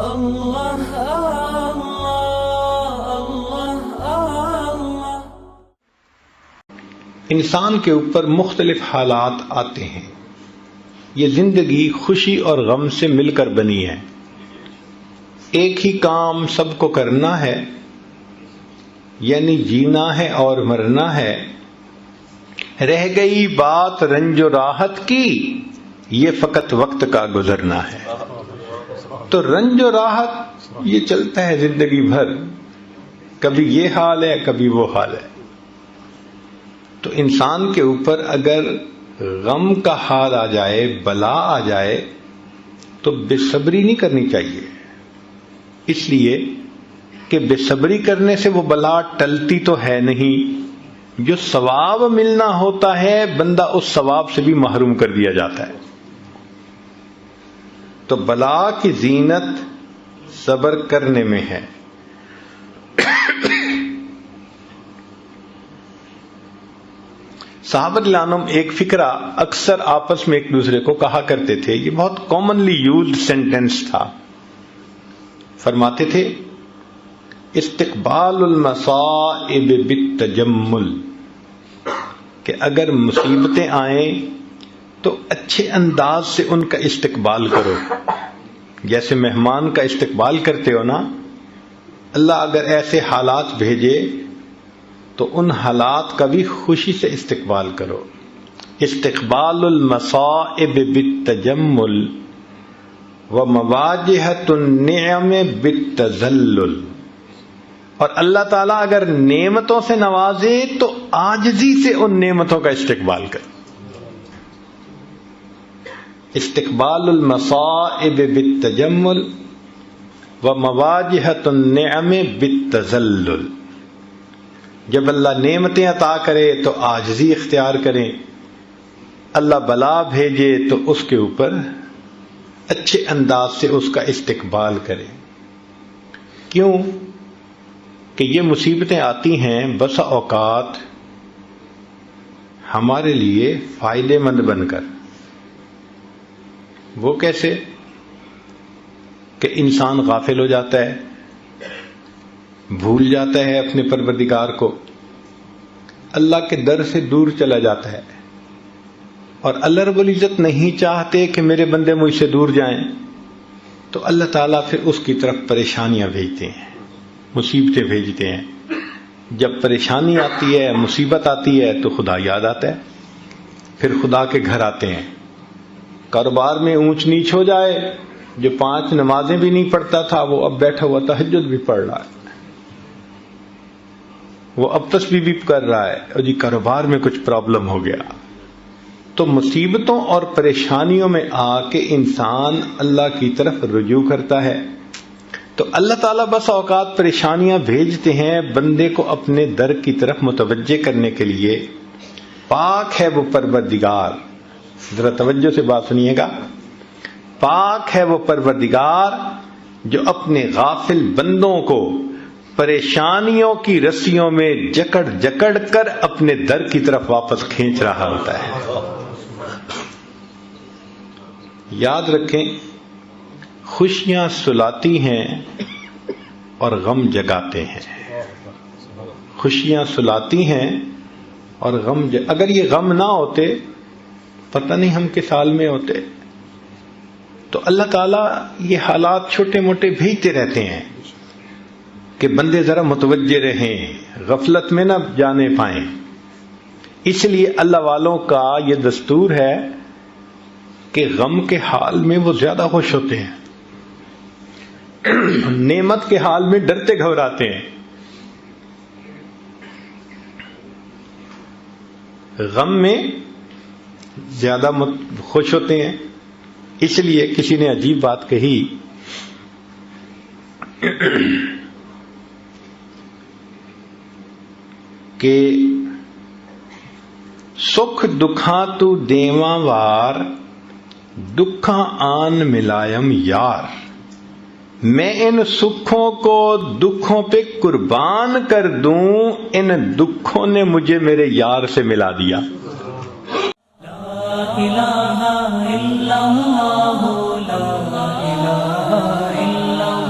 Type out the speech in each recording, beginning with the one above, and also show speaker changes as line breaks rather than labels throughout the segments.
اللہ اللہ اللہ۔
انسان کے اوپر مختلف حالات آتے ہیں۔ یہ زندگی خوشی اور غم سے مل کر بنی ہے۔ ایک ہی کام سب کو کرنا ہے، یعنی جینا ہے اور مرنا ہے۔ رہ گئی بات رنج و راحت کی، یہ فقط وقت کا گزرنا ہے۔ تو رنج و راحت یہ چلتا ہے زندگی بھر، کبھی یہ حال ہے کبھی وہ حال ہے۔ تو انسان کے اوپر اگر غم کا حال آ جائے، بلا آ جائے، تو بے صبری نہیں کرنی چاہیے، اس لیے کہ بے صبری کرنے سے وہ بلا ٹلتی تو ہے نہیں۔ جو ثواب ملنا ہوتا ہے بندہ اس ثواب سے بھی محروم کر دیا جاتا ہے۔ تو بلا کی زینت صبر کرنے میں ہے۔ صحابہ رضوان ایک فقرہ اکثر آپس میں ایک دوسرے کو کہا کرتے تھے، یہ بہت کامنلی یوزڈ سینٹینس تھا۔ فرماتے تھے استقبال المصائب بالتجمل، کہ اگر مصیبتیں آئیں تو اچھے انداز سے ان کا استقبال کرو، جیسے مہمان کا استقبال کرتے ہو نا۔ اللہ اگر ایسے حالات بھیجے تو ان حالات کا بھی خوشی سے استقبال کرو۔ استقبال المصائب بالتجمل ومواجہۃ النعم بالتذلل، اور اللہ تعالیٰ اگر نعمتوں سے نوازے تو عاجزی سے ان نعمتوں کا استقبال کرو۔ استقبال المصائب بالتجمل ومواجہۃ النعم بالتذلل، جب اللہ نعمتیں عطا کرے تو عاجزی اختیار کریں، اللہ بلا بھیجے تو اس کے اوپر اچھے انداز سے اس کا استقبال کریں۔ کیوں کہ یہ مصیبتیں آتی ہیں بسا اوقات ہمارے لیے فائدے مند بن کر۔ وہ کیسے؟ کہ انسان غافل ہو جاتا ہے، بھول جاتا ہے اپنے پروردگار کو، اللہ کے در سے دور چلا جاتا ہے، اور اللہ رب العزت نہیں چاہتے کہ میرے بندے مجھ سے دور جائیں، تو اللہ تعالیٰ پھر اس کی طرف پریشانیاں بھیجتے ہیں، مصیبتیں بھیجتے ہیں۔ جب پریشانی آتی ہے، مصیبت آتی ہے تو خدا یاد آتا ہے، پھر خدا کے گھر آتے ہیں۔ کاروبار میں اونچ نیچ ہو جائے، جو 5 نمازیں بھی نہیں پڑھتا تھا وہ اب بیٹھا ہوا تہجد بھی پڑھ رہا ہے، وہ اب تسبیح بھی کر رہا ہے، اور جی کاروبار میں کچھ پرابلم ہو گیا۔ تو مصیبتوں اور پریشانیوں میں آ کے انسان اللہ کی طرف رجوع کرتا ہے، تو اللہ تعالیٰ بس اوقات پریشانیاں بھیجتے ہیں بندے کو اپنے در کی طرف متوجہ کرنے کے لیے۔ پاک ہے وہ پروردگار، ذرا توجہ سے بات سنیے گا، پاک ہے وہ پروردگار جو اپنے غافل بندوں کو پریشانیوں کی رسیوں میں جکڑ جکڑ کر اپنے در کی طرف واپس کھینچ رہا ہوتا ہے۔ یاد رکھیں، خوشیاں سلاتی ہیں اور غم جگاتے ہیں۔ خوشیاں سلاتی ہیں اور غم اگر یہ غم نہ ہوتے پتہ نہیں ہم کس حال میں ہوتے۔ تو اللہ تعالیٰ یہ حالات چھوٹے موٹے بھیجتے رہتے ہیں کہ بندے ذرا متوجہ رہیں، غفلت میں نہ جانے پائیں۔ اس لیے اللہ والوں کا یہ دستور ہے کہ غم کے حال میں وہ زیادہ خوش ہوتے ہیں، نعمت کے حال میں ڈرتے گھبراتے ہیں۔ غم میں زیادہ خوش ہوتے ہیں۔ اس لیے کسی نے عجیب بات کہی کہ سکھ دکھاں تو دیواں وار، دکھاں آن ملائم یار، میں ان سکھوں کو دکھوں پہ قربان کر دوں، ان دکھوں نے مجھے میرے یار سے ملا دیا۔
لا الہ الا اللہ، لا الہ الا اللہ۔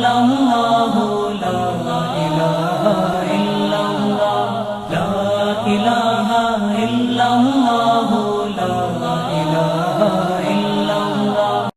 اللہ لا الہ الا اللہ لا الہ الا اللہ